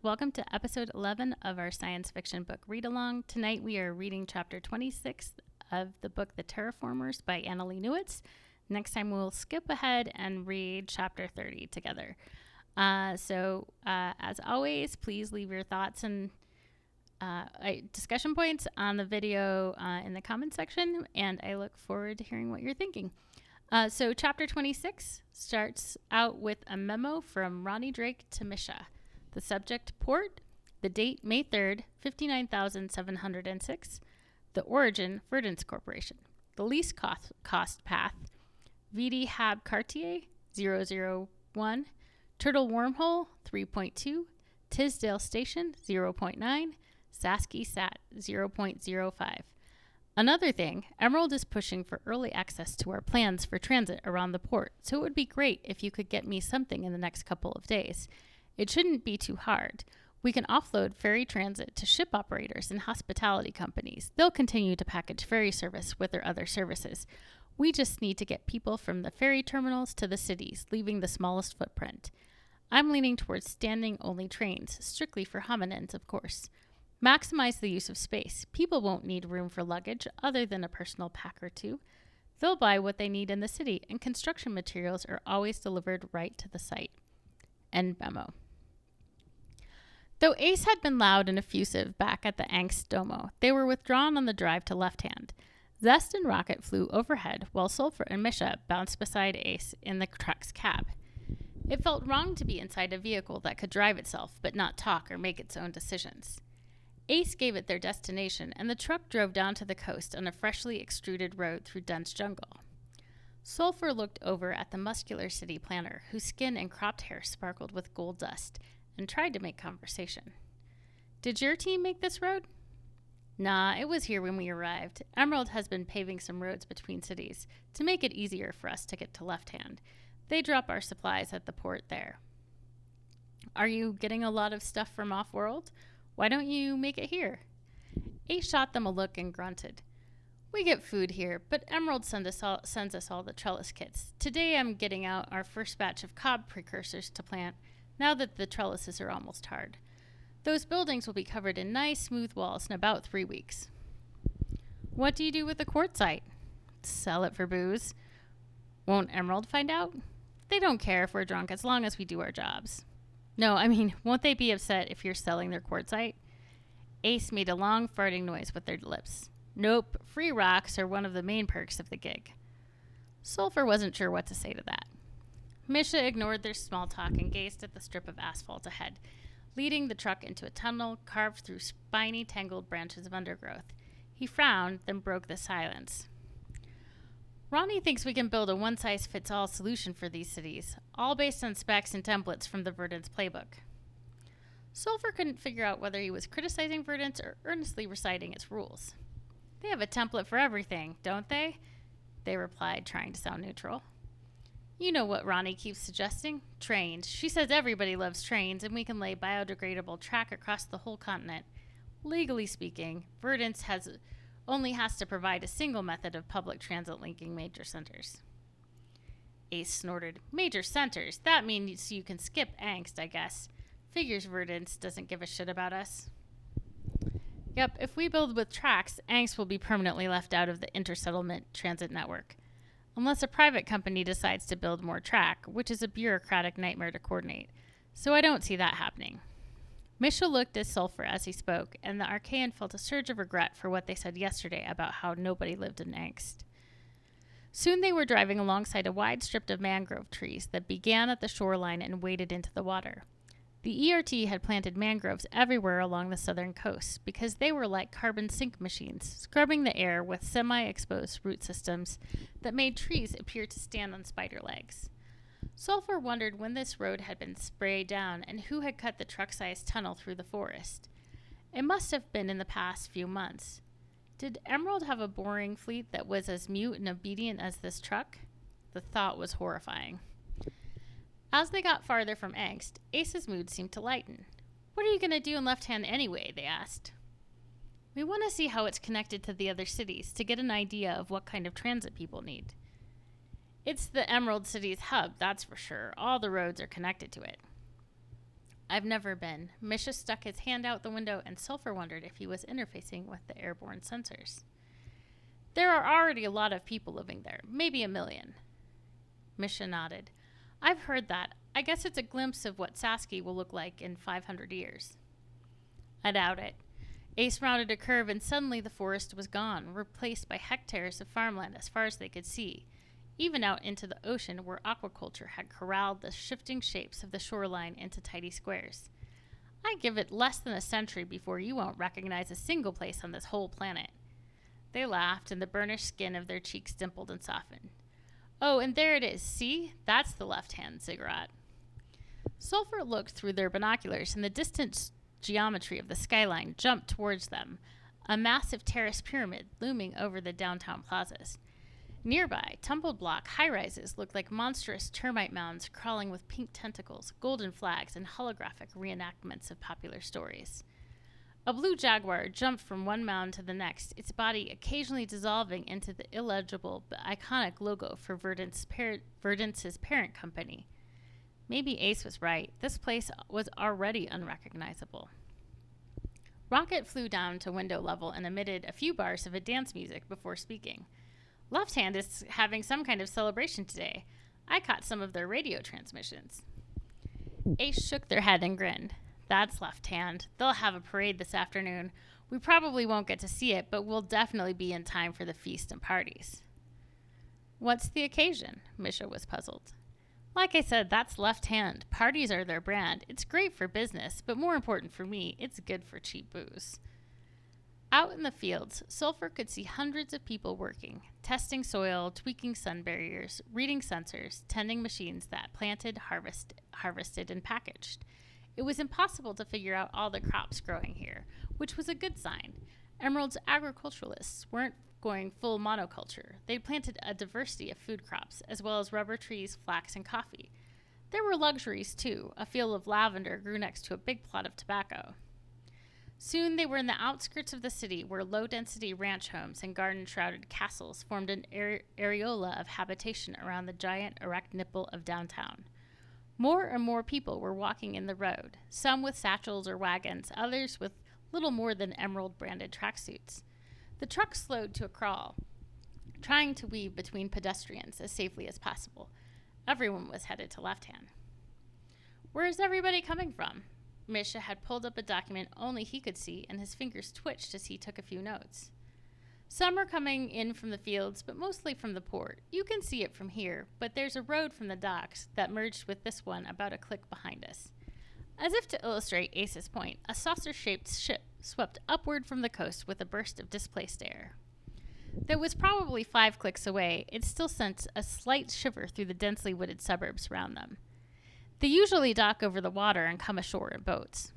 welcome to episode 11 of our science fiction book read-along. Tonight we are reading chapter 26 of the book The Terraformers by Annalee Newitz. Next time we'll skip ahead and read chapter 30 together. As always, please leave your thoughts and discussion points on the video in the comment section, and I look forward to hearing what you're thinking. So chapter 26 starts out with a memo from Ronnie Drake to Misha. The subject, port. The date, May 3rd, 59,706. The origin, Verdance Corporation. The least cost path, VD Hab Cartier, 001. Turtle Wormhole, 3.2. Tisdale Station, 0.9. Sasky Sat, 0.05. Another thing, Emerald is pushing for early access to our plans for transit around the port, so it would be great if you could get me something in the next couple of days. It shouldn't be too hard. We can offload ferry transit to ship operators and hospitality companies. They'll continue to package ferry service with their other services. We just need to get people from the ferry terminals to the cities, leaving the smallest footprint. I'm leaning towards standing-only trains, strictly for hominins, of course. Maximize the use of space. People won't need room for luggage other than a personal pack or two. They'll buy what they need in the city, and construction materials are always delivered right to the site. End memo. Though Ace had been loud and effusive back at the Angst Domo, they were withdrawn on the drive to Left Hand. Zest and Rocket flew overhead, while Sulfur and Misha bounced beside Ace in the truck's cab. It felt wrong to be inside a vehicle that could drive itself, but not talk or make its own decisions. Ace gave it their destination, and the truck drove down to the coast on a freshly extruded road through dense jungle. Sulfur looked over at the muscular city planner, whose skin and cropped hair sparkled with gold dust, and tried to make conversation. Did your team make this road? Nah, it was here when we arrived. Emerald has been paving some roads between cities to make it easier for us to get to Left Hand. They drop our supplies at the port there. Are you getting a lot of stuff from off-world? Why don't you make it here? Ace shot them a look and grunted. We get food here, but Emerald sends us all the trellis kits. Today I'm getting out our first batch of cob precursors to plant, now that the trellises are almost hard. Those buildings will be covered in nice, smooth walls in about 3 weeks. What do you do with the quartzite? Sell it for booze. Won't Emerald find out? They don't care if we're drunk as long as we do our jobs. No, I mean, won't they be upset if you're selling their quartzite? Ace made a long farting noise with their lips. Nope, free rocks are one of the main perks of the gig. Sulfur wasn't sure what to say to that. Misha ignored their small talk and gazed at the strip of asphalt ahead, leading the truck into a tunnel carved through spiny, tangled branches of undergrowth. He frowned, then broke the silence. Ronnie thinks we can build a one-size-fits-all solution for these cities, all based on specs and templates from the Verdance playbook. Sulfur couldn't figure out whether he was criticizing Verdance or earnestly reciting its rules. They have a template for everything, don't they? They replied, trying to sound neutral. You know what Ronnie keeps suggesting? Trains. She says everybody loves trains, and we can lay biodegradable track across the whole continent. Legally speaking, Verdance only has to provide a single method of public transit linking major centers. Ace snorted. Major centers? That means you can skip Angst, I guess. Figures Verdance doesn't give a shit about us. Yep, if we build with tracks, Angst will be permanently left out of the intersettlement transit network. Unless a private company decides to build more track, which is a bureaucratic nightmare to coordinate. So I don't see that happening. Misha looked at Sulfur as he spoke, and the Archaean felt a surge of regret for what they said yesterday about how nobody lived in Angst. Soon they were driving alongside a wide strip of mangrove trees that began at the shoreline and waded into the water. The ERT had planted mangroves everywhere along the southern coast because they were like carbon sink machines, scrubbing the air with semi-exposed root systems that made trees appear to stand on spider legs. Sulfur wondered when this road had been sprayed down and who had cut the truck-sized tunnel through the forest. It must have been in the past few months. Did Emerald have a boring fleet that was as mute and obedient as this truck? The thought was horrifying. As they got farther from Angst, Ace's mood seemed to lighten. What are you going to do in Left Hand anyway? They asked. We want to see how it's connected to the other cities to get an idea of what kind of transit people need. It's the Emerald City's hub, that's for sure. All the roads are connected to it. I've never been. Misha stuck his hand out the window, and Sulfur wondered if he was interfacing with the airborne sensors. There are already a lot of people living there, maybe 1 million. Misha nodded. I've heard that. I guess it's a glimpse of what Sasky will look like in 500 years. I doubt it. Ace rounded a curve, and suddenly the forest was gone, replaced by hectares of farmland as far as they could see, even out into the ocean where aquaculture had corralled the shifting shapes of the shoreline into tidy squares. I give it less than a century before you won't recognize a single place on this whole planet. They laughed, and the burnished skin of their cheeks dimpled and softened. Oh, and there it is. See? That's the left-hand ziggurat. Sulfur looked through their binoculars, and the distant geometry of the skyline jumped towards them, a massive terrace pyramid looming over the downtown plazas. Nearby, tumbled block high-rises looked like monstrous termite mounds crawling with pink tentacles, golden flags, and holographic reenactments of popular stories. A blue jaguar jumped from one mound to the next, its body occasionally dissolving into the illegible but iconic logo for Verdance's parent company. Maybe Ace was right. This place was already unrecognizable. Rocket flew down to window level and emitted a few bars of a dance music before speaking. Left Hand is having some kind of celebration today. I caught some of their radio transmissions. Ace shook their head and grinned. That's Left Hand. They'll have a parade this afternoon. We probably won't get to see it, but we'll definitely be in time for the feast and parties. What's the occasion? Misha was puzzled. Like I said, that's Left Hand. Parties are their brand. It's great for business, but more important for me, it's good for cheap booze. Out in the fields, Sulfur could see hundreds of people working, testing soil, tweaking sun barriers, reading sensors, tending machines that planted, harvested, and packaged. It was impossible to figure out all the crops growing here, which was a good sign. Emerald's agriculturalists weren't going full monoculture. They planted a diversity of food crops, as well as rubber trees, flax, and coffee. There were luxuries, too. A field of lavender grew next to a big plot of tobacco. Soon they were in the outskirts of the city, where low-density ranch homes and garden-shrouded castles formed an areola of habitation around the giant erect nipple of downtown. More and more people were walking in the road, some with satchels or wagons, others with little more than Emerald-branded tracksuits. The truck slowed to a crawl, trying to weave between pedestrians as safely as possible. Everyone was headed to Left Hand. Where is everybody coming from? Misha had pulled up a document only he could see, and his fingers twitched as he took a few notes. Some are coming in from the fields, but mostly from the port. You can see it from here, but there's a road from the docks that merged with this one about a click behind us. As if to illustrate Ace's point, a saucer-shaped ship swept upward from the coast with a burst of displaced air. That was probably 5 clicks away. It still sent a slight shiver through the densely wooded suburbs around them. They usually dock over the water and come ashore in boats.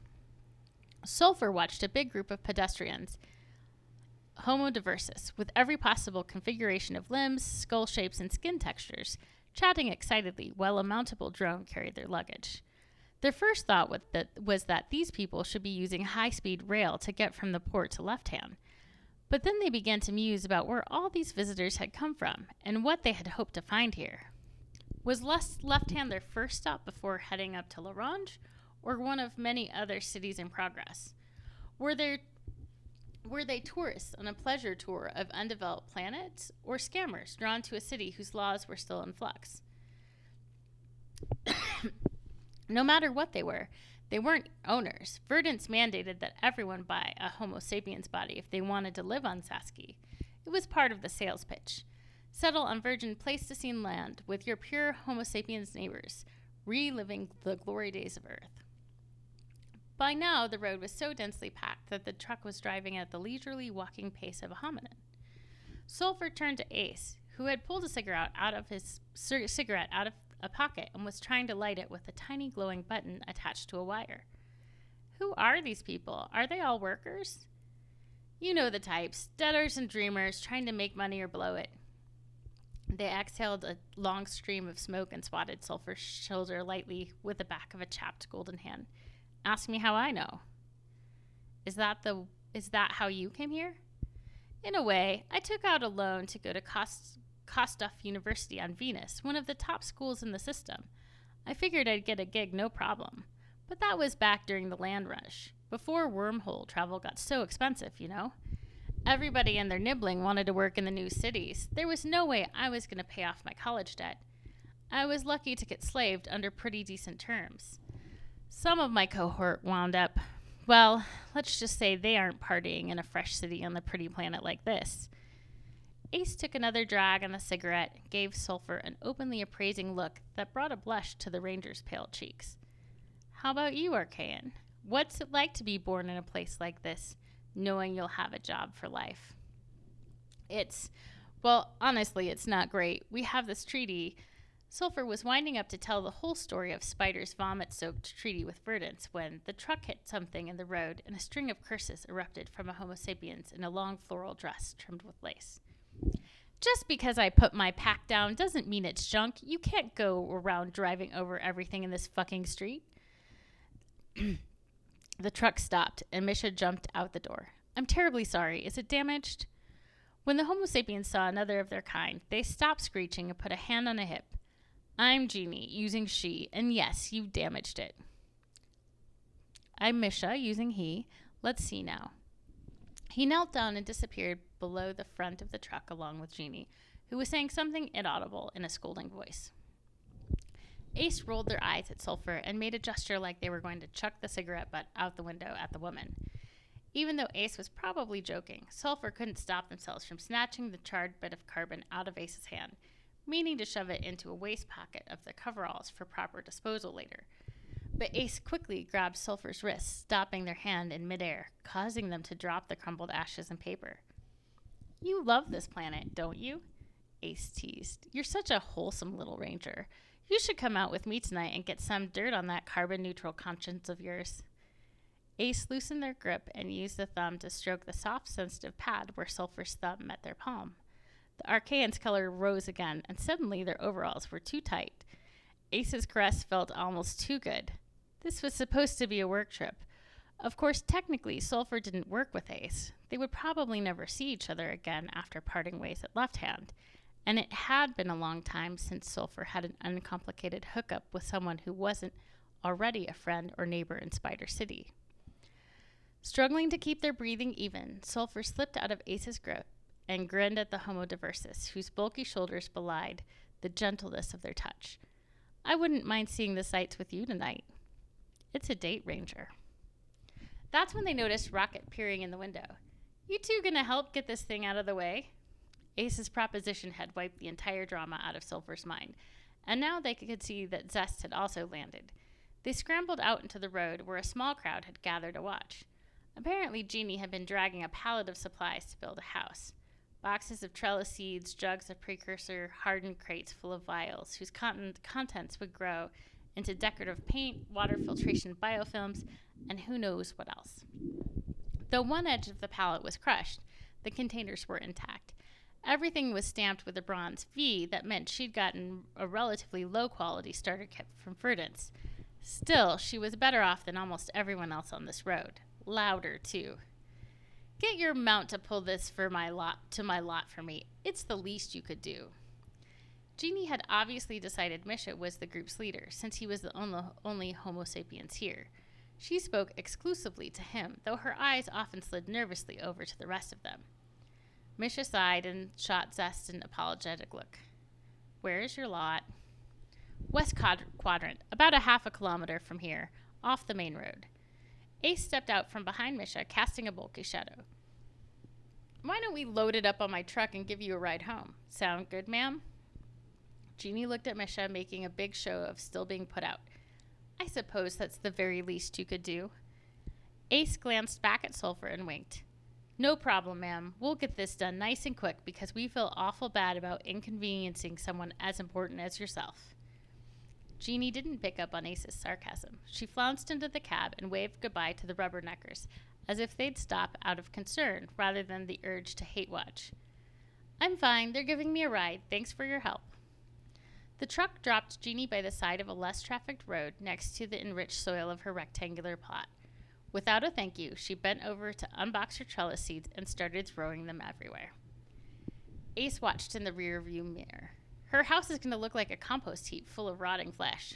Sulfur watched a big group of pedestrians, Homo diversus, with every possible configuration of limbs, skull shapes, and skin textures, chatting excitedly while a mountable drone carried their luggage. Their first thought was that these people should be using high-speed rail to get from the port to Left Hand. But then they began to muse about where all these visitors had come from and what they had hoped to find here. Was Left Hand their first stop before heading up to L'Orange, or one of many other cities in progress? Were they tourists on a pleasure tour of undeveloped planets, or scammers drawn to a city whose laws were still in flux? No matter what they weren't owners. Verdance mandated that everyone buy a Homo sapiens body if they wanted to live on Sasky. It was part of the sales pitch. Settle on virgin Pleistocene land with your pure Homo sapiens neighbors, reliving the glory days of Earth. By now, the road was so densely packed that the truck was driving at the leisurely walking pace of a hominin. Sulfur turned to Ace, who had pulled a cigarette out of a pocket and was trying to light it with a tiny glowing button attached to a wire. Who are these people? Are they all workers? You know the types, debtors and dreamers trying to make money or blow it. They exhaled a long stream of smoke and swatted Sulfur's shoulder lightly with the back of a chapped golden hand. Ask me how I know. Is that how you came here? In a way, I took out a loan to go to Kostoff University on Venus, one of the top schools in the system. I figured I'd get a gig no problem. But that was back during the land rush, before wormhole travel got so expensive, you know? Everybody and their nibbling wanted to work in the new cities. There was no way I was going to pay off my college debt. I was lucky to get slaved under pretty decent terms. Some of my cohort wound up, well, let's just say they aren't partying in a fresh city on the pretty planet like this. Ace took another drag on the cigarette, gave Sulfur an openly appraising look that brought a blush to the ranger's pale cheeks. How about you, Archaean? What's it like to be born in a place like this, knowing you'll have a job for life? Well, honestly, it's not great. We have this treaty. Sulfur was winding up to tell the whole story of Spider's vomit-soaked treaty with Verdance when the truck hit something in the road and a string of curses erupted from a Homo sapiens in a long floral dress trimmed with lace. Just because I put my pack down doesn't mean it's junk. You can't go around driving over everything in this fucking street. The truck stopped, and Misha jumped out the door. I'm terribly sorry. Is it damaged? When the Homo sapiens saw another of their kind, they stopped screeching and put a hand on a hip. I'm Jeannie, using she, and yes, you damaged it. I'm Misha, using he. Let's see now. He knelt down and disappeared below the front of the truck along with Jeannie, who was saying something inaudible in a scolding voice. Ace rolled their eyes at Sulfur and made a gesture like they were going to chuck the cigarette butt out the window at the woman. Even though Ace was probably joking, Sulfur couldn't stop themselves from snatching the charred bit of carbon out of Ace's hand, meaning to shove it into a waist pocket of their coveralls for proper disposal later. But Ace quickly grabbed Sulfur's wrist, stopping their hand in midair, causing them to drop the crumbled ashes and paper. You love this planet, don't you? Ace teased. You're such a wholesome little ranger. You should come out with me tonight and get some dirt on that carbon-neutral conscience of yours. Ace loosened their grip and used the thumb to stroke the soft, sensitive pad where Sulfur's thumb met their palm. The Archaean's color rose again, and suddenly their overalls were too tight. Ace's caress felt almost too good. This was supposed to be a work trip. Of course, technically, Sulfur didn't work with Ace. They would probably never see each other again after parting ways at Left Hand. And it had been a long time since Sulfur had an uncomplicated hookup with someone who wasn't already a friend or neighbor in Spider City. Struggling to keep their breathing even, Sulfur slipped out of Ace's grip and grinned at the Homo diversus, whose bulky shoulders belied the gentleness of their touch. I wouldn't mind seeing the sights with you tonight. It's a date, Ranger. That's when they noticed Rocket peering in the window. You two gonna help get this thing out of the way? Ace's proposition had wiped the entire drama out of Sulfur's mind, and now they could see that zest had also landed. They scrambled out into the road where a small crowd had gathered to watch. Apparently, Jeannie had been dragging a pallet of supplies to build a house. Boxes of trellis seeds, jugs of precursor, hardened crates full of vials, whose contents would grow into decorative paint, water filtration biofilms, and who knows what else. Though one edge of the pallet was crushed, the containers were intact. Everything was stamped with a bronze V that meant she'd gotten a relatively low-quality starter kit from Verdance. Still, she was better off than almost everyone else on this road. Louder, too. Get your mount to pull this to my lot for me. It's the least you could do. Jeannie had obviously decided Misha was the group's leader, since he was the only Homo sapiens here. She spoke exclusively to him, though her eyes often slid nervously over to the rest of them. Misha sighed and shot Zest an apologetic look. Where is your lot? West quadrant, about a half a kilometer from here, off the main road. Ace stepped out from behind Misha, casting a bulky shadow. Why don't we load it up on my truck and give you a ride home? Sound good, ma'am? Jeannie looked at Misha, making a big show of still being put out. I suppose that's the very least you could do. Ace glanced back at Sulfur and winked. No problem, ma'am. We'll get this done nice and quick because we feel awful bad about inconveniencing someone as important as yourself. Jeannie didn't pick up on Ace's sarcasm. She flounced into the cab and waved goodbye to the rubberneckers, as if they'd stop out of concern rather than the urge to hate watch. I'm fine. They're giving me a ride. Thanks for your help. The truck dropped Jeannie by the side of a less trafficked road next to the enriched soil of her rectangular plot. Without a thank you, she bent over to unbox her trellis seeds and started throwing them everywhere. Ace watched in the rear view mirror. Her house is going to look like a compost heap full of rotting flesh.